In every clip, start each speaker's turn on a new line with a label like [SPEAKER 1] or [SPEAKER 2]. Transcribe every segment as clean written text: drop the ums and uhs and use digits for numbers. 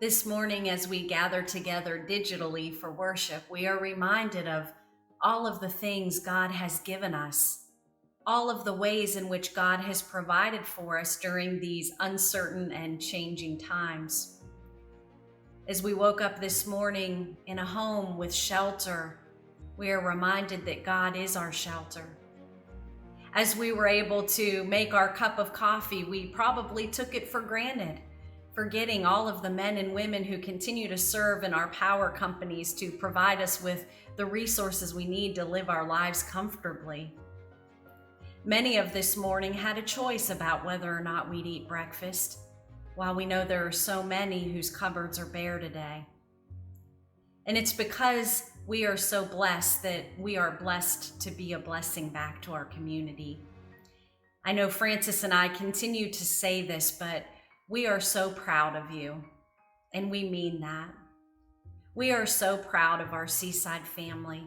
[SPEAKER 1] This morning, as we gather together digitally for worship, we are reminded of all of the things God has given us, all of the ways in which God has provided for us during these uncertain and changing times. As we woke up this morning in a home with shelter, we are reminded that God is our shelter. As we were able to make our cup of coffee, we probably took it for granted, forgetting all of the men and women who continue to serve in our power companies to provide us with the resources we need to live our lives comfortably. Many of this morning had a choice about whether or not we'd eat breakfast, while we know there are so many whose cupboards are bare today. And it's because we are so blessed that we are blessed to be a blessing back to our community. I know Francis and I continue to say this, but we are so proud of you, and we mean that. We are so proud of our Seaside family,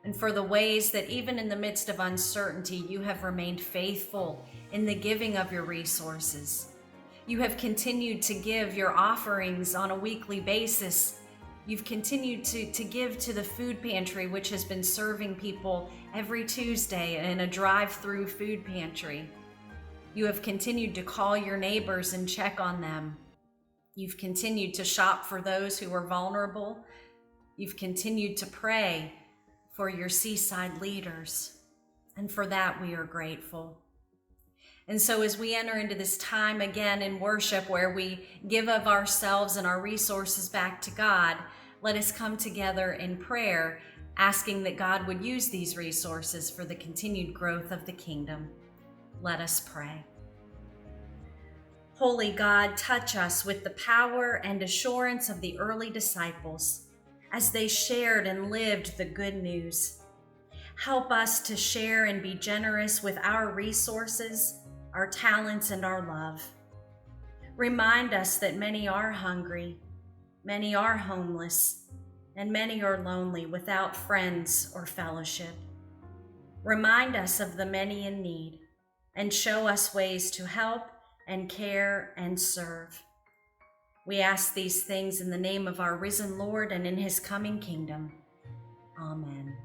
[SPEAKER 1] and for the ways that even in the midst of uncertainty, you have remained faithful in the giving of your resources. You have continued to give your offerings on a weekly basis. You've continued to give to the food pantry, which has been serving people every Tuesday in a drive-through food pantry. You have continued to call your neighbors and check on them. You've continued to shop for those who are vulnerable. You've continued to pray for your Seaside leaders. And for that, we are grateful. And so as we enter into this time again in worship where we give of ourselves and our resources back to God, let us come together in prayer, asking that God would use these resources for the continued growth of the kingdom. Let us pray. Holy God, touch us with the power and assurance of the early disciples as they shared and lived the good news. Help us to share and be generous with our resources, our talents, and our love. Remind us that many are hungry, many are homeless, and many are lonely without friends or fellowship. Remind us of the many in need, and show us ways to help and care and serve. We ask these things in the name of our risen Lord and in his coming kingdom. Amen.